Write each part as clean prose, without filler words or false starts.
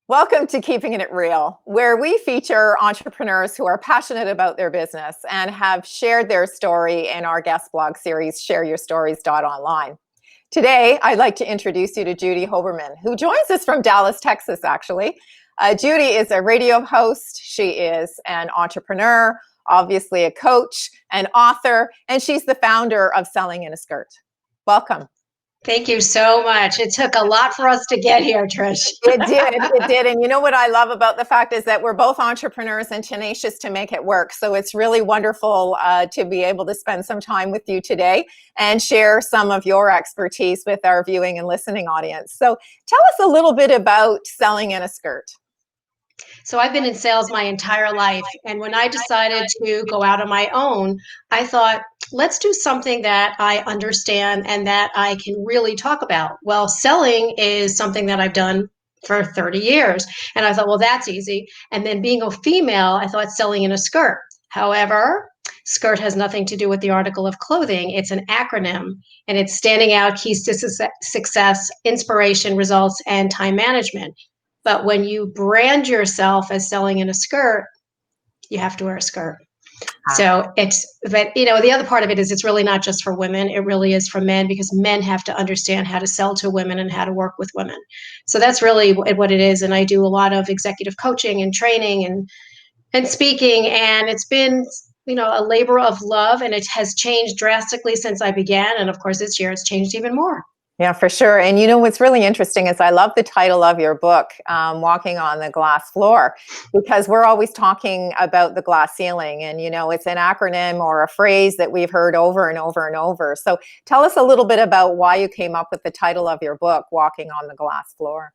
Welcome to Keeping It Real, where we feature entrepreneurs who are passionate about their business and have shared their story in our guest blog series, ShareYourStories.online. Today, I'd like to introduce you to Judy Hoberman, who joins us from Dallas, Texas, actually. Judy is a radio host. She is an entrepreneur, obviously a coach, an author, and she's the founder of Selling in a Skirt. Welcome. Thank you so much. It took a lot for us to get here, Trish. It did. And you know what I love about the fact is that we're both entrepreneurs and tenacious to make it work. So it's really wonderful to be able to spend some time with you today and share some of your expertise with our viewing and listening audience. So tell us a little bit about Selling in a Skirt. So I've been in sales my entire life. And when I decided to go out on my own, I thought, let's do something that I understand and that I can really talk about. Well, selling is something that I've done for 30 years. And I thought, well, that's easy. And then being a female, I thought selling in a skirt. However, skirt has nothing to do with the article of clothing. It's an acronym and it's standing out keys to success, inspiration, results, and time management. But when you brand yourself as selling in a skirt, you have to wear a skirt. So but the other part of it is it's really not just for women. It really is for men because men have to understand how to sell to women and how to work with women. So that's really what it is. And I do a lot of executive coaching and training and speaking. And it's been, a labor of love, and it has changed drastically since I began. And of course, this year it's changed even more. Yeah, for sure. And you know what's really interesting is I love the title of your book, Walking on the Glass Floor, because we're always talking about the glass ceiling. And, it's an acronym or a phrase that we've heard over and over and over. So tell us a little bit about why you came up with the title of your book, Walking on the Glass Floor.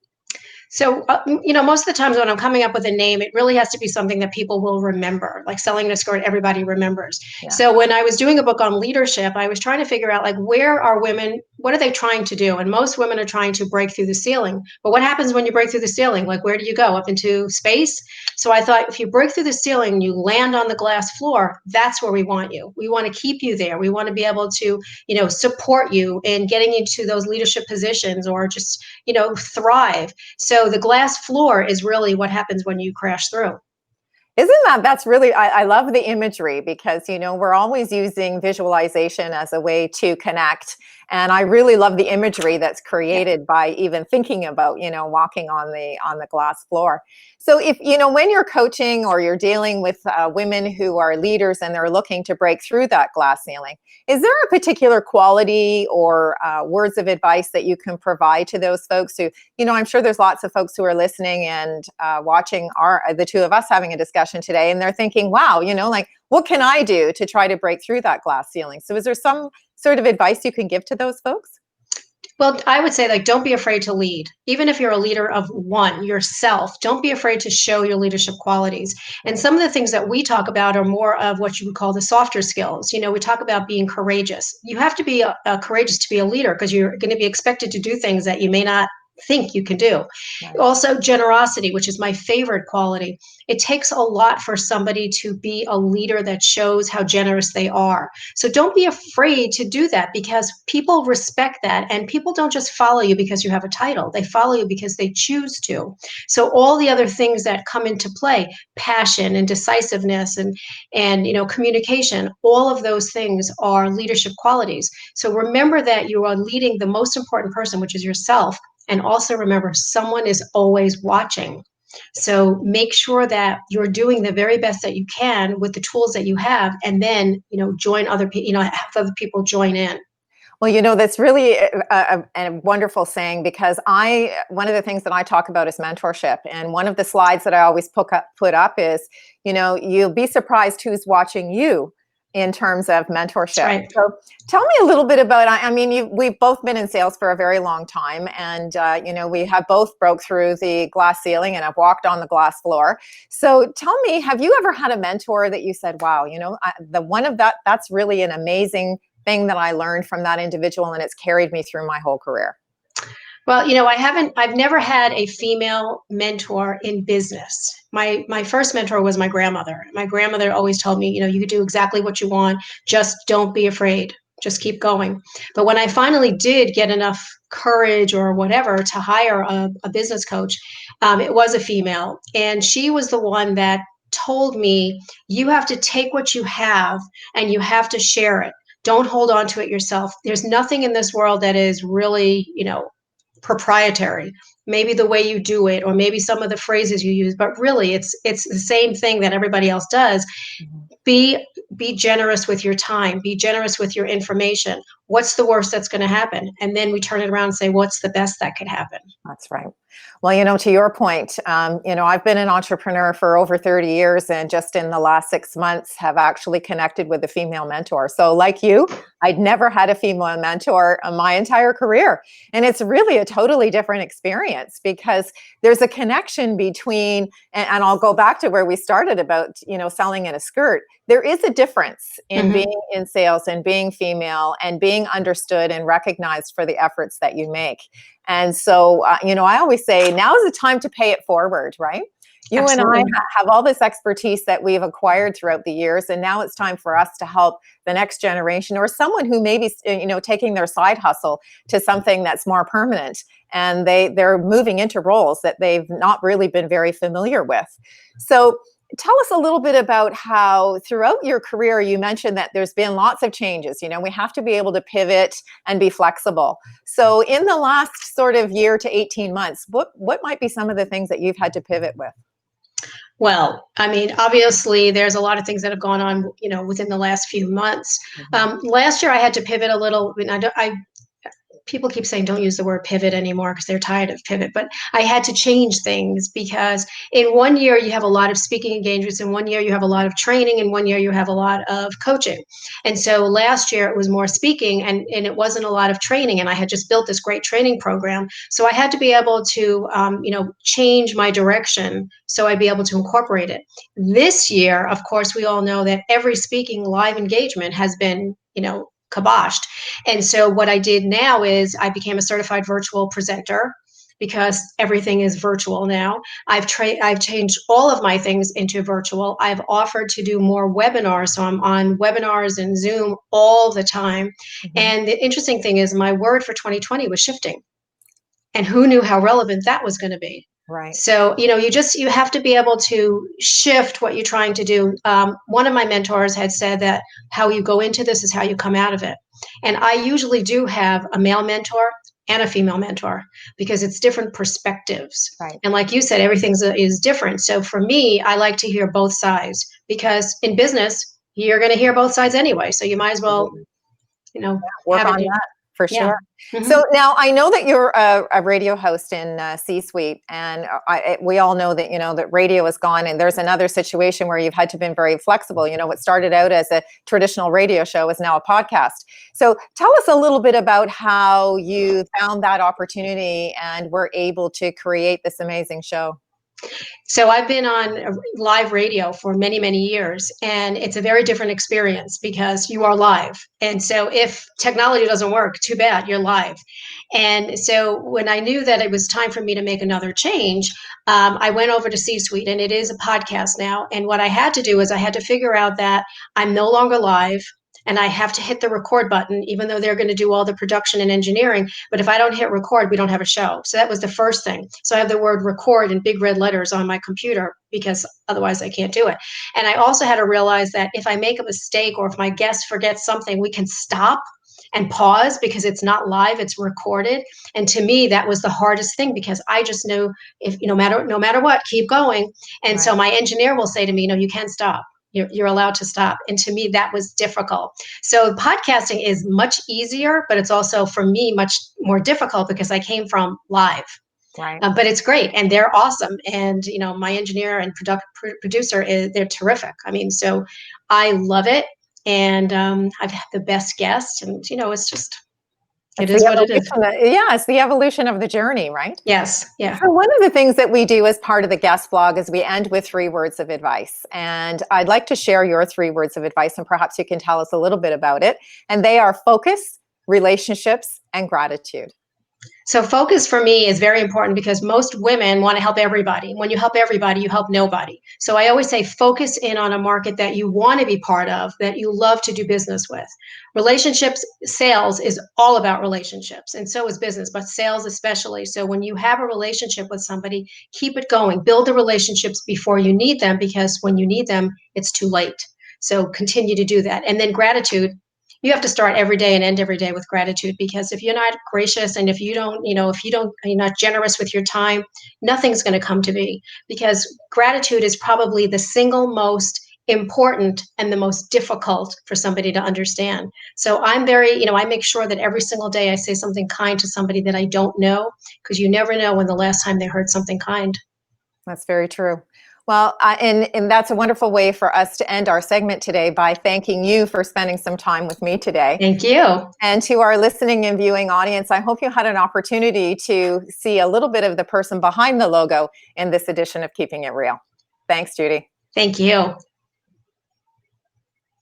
So, most of the times when I'm coming up with a name, it really has to be something that people will remember, like selling in a skirt, everybody remembers. Yeah. So when I was doing a book on leadership, I was trying to figure out, like, where are women, what are they trying to do? And most women are trying to break through the ceiling. But what happens when you break through the ceiling? Like, where do you go? Up into space? So I thought, if you break through the ceiling and you land on the glass floor, that's where we want you. We want to keep you there. We want to be able to, support you in getting into those leadership positions or just, thrive. So the glass floor is really what happens when you crash through. That's really, I love the imagery because, we're always using visualization as a way to connect. And I really love the imagery that's created by even thinking about, walking on the glass floor. So if, when you're coaching or you're dealing with women who are leaders and they're looking to break through that glass ceiling, is there a particular quality or words of advice that you can provide to those folks who, I'm sure there's lots of folks who are listening and watching the two of us having a discussion today, and they're thinking, wow, what can I do to try to break through that glass ceiling? So is there some sort of advice you can give to those folks? Well, I would say, like, don't be afraid to lead. Even if you're a leader of one yourself, don't be afraid to show your leadership qualities. And some of the things that we talk about are more of what you would call the softer skills. We talk about being courageous. You have to be courageous to be a leader because you're going to be expected to do things that you may not think you can do. Right. Also, generosity, which is my favorite quality. It takes a lot for somebody to be a leader that shows how generous they are. So don't be afraid to do that because people respect that, and people don't just follow you because you have a title. They follow you because they choose to. So all the other things that come into play, passion and decisiveness and communication, all of those things are leadership qualities. So remember that you are leading the most important person, which is yourself. And also remember, someone is always watching. So make sure that you're doing the very best that you can with the tools that you have, and then, join other people, have other people join in. Well, that's really a wonderful saying because one of the things that I talk about is mentorship. And one of the slides that I always put up is, you'll be surprised who's watching you in terms of mentorship. Right. So tell me a little bit about, we've both been in sales for a very long time, and, we have both broke through the glass ceiling and have walked on the glass floor. So tell me, have you ever had a mentor that you said, wow, that's really an amazing thing that I learned from that individual, and it's carried me through my whole career? Well, I've never had a female mentor in business. My first mentor was my grandmother. My grandmother always told me, you can do exactly what you want. Just don't be afraid. just keep going. But when I finally did get enough courage or whatever to hire a business coach, it was a female. And she was the one that told me, you have to take what you have and you have to share it. Don't hold on to it yourself. There's nothing in this world that is really, proprietary. Maybe the way you do it, or maybe some of the phrases you use, but really it's the same thing that everybody else does. Mhm. Be generous with your time, be generous with your information. What's the worst that's going to happen? And then we turn it around and say, what's the best that could happen? That's right. Well, to your point, I've been an entrepreneur for over 30 years, and just in the last 6 months have actually connected with a female mentor. So like you, I'd never had a female mentor my entire career. And it's really a totally different experience because there's a connection between, and I'll go back to where we started about, selling in a skirt. There is a difference in Hmm. being in sales and being female and being understood and recognized for the efforts that you make. And so, I always say now is the time to pay it forward, right? You and I Absolutely. have all this expertise that we've acquired throughout the years, and now it's time for us to help the next generation or someone who may be, taking their side hustle to something that's more permanent, and they're moving into roles that they've not really been very familiar with. So, tell us a little bit about how throughout your career you mentioned that there's been lots of changes. We have to be able to pivot and be flexible. So in the last sort of year to 18 months, what might be some of the things that you've had to pivot with? Well, I mean, obviously, there's a lot of things that have gone on, within the last few months. Mhm. Last year, I had to pivot a little. And people keep saying don't use the word pivot anymore because they're tired of pivot, but I had to change things because in one year you have a lot of speaking engagements, in one year you have a lot of training, in one year you have a lot of coaching. And so last year it was more speaking, and it wasn't a lot of training, and I had just built this great training program, so I had to be able to change my direction so I'd be able to incorporate it. This year, of course, we all know that every speaking live engagement has been kiboshed. And so what I did now is I became a certified virtual presenter because everything is virtual now. I've changed all of my things into virtual. I've offered to do more webinars, so I'm on webinars and Zoom all the time. Mhm. And the interesting thing is my word for 2020 was shifting. And who knew how relevant that was going to be? Right. So you have to be able to shift what you're trying to do. One of my mentors had said that how you go into this is how you come out of it, and I usually do have a male mentor and a female mentor because it's different perspectives. Right. And like you said, everything is different. So for me, I like to hear both sides because in business you're going to hear both sides anyway. So you might as well Absolutely. Work have on it. that for Yeah. sure. Hmm. So now I know that you're a radio host in C-suite, and we all know that that radio is gone, and there's another situation where you've had to be very flexible. What started out as a traditional radio show is now a podcast. So tell us a little bit about how you found that opportunity and were able to create this amazing show. So I've been on live radio for many, many years, and it's a very different experience because you are live. And so if technology doesn't work, too bad, you're live. And so when I knew that it was time for me to make another change, I went over to C Suite, and it is a podcast now. And what I had to do is I had to figure out that I'm no longer live. And I have to hit the record button, even though they're going to do all the production and engineering. But if I don't hit record, we don't have a show. So that was the first thing. So I have the word record in big red letters on my computer because otherwise I can't do it. And I also had to realize that if I make a mistake or if my guest forgets something, we can stop and pause because it's not live, it's recorded. And to me, that was the hardest thing because I just knew if no matter what, keep going. And so Right. my engineer will say to me, no, you can't stop. You're allowed to stop. And to me, that was difficult. So podcasting is much easier, but it's also for me much more difficult because I came from live. Right. But it's great, and they're awesome. And my engineer and producer they're terrific. I mean, so I love it, and I've had the best guests, and it's just it It's is the what it is. yeah, it's the evolution of the journey, right? Yes, yeah. So one of the things that we do as part of the guest blog is we end with 3 words of advice. And I'd like to share your 3 words of advice, and perhaps you can tell us a little bit about it. And they are focus, relationships, and gratitude. So focus for me is very important because most women want to help everybody. When you help everybody, you help nobody. So I always say focus in on a market that you want to be part of, that you love to do business with. Relationships, sales is all about relationships, and so is business, but sales especially. So when you have a relationship with somebody, keep it going. Build the relationships before you need them, because when you need them, it's too late. So continue to do that. And then gratitude, you have to start every day and end every day with gratitude, because if you're not gracious, and if you don't, you're not generous with your time, nothing's going to come to be, because gratitude is probably the single most important and the most difficult for somebody to understand. So I'm very, I make sure that every single day I say something kind to somebody that I don't know, because you never know when the last time they heard something kind. That's very true. Well, and that's a wonderful way for us to end our segment today by thanking you for spending some time with me today. Thank you. And to our listening and viewing audience, I hope you had an opportunity to see a little bit of the person behind the logo in this edition of Keeping It Real. Thanks, Judy. Thank you.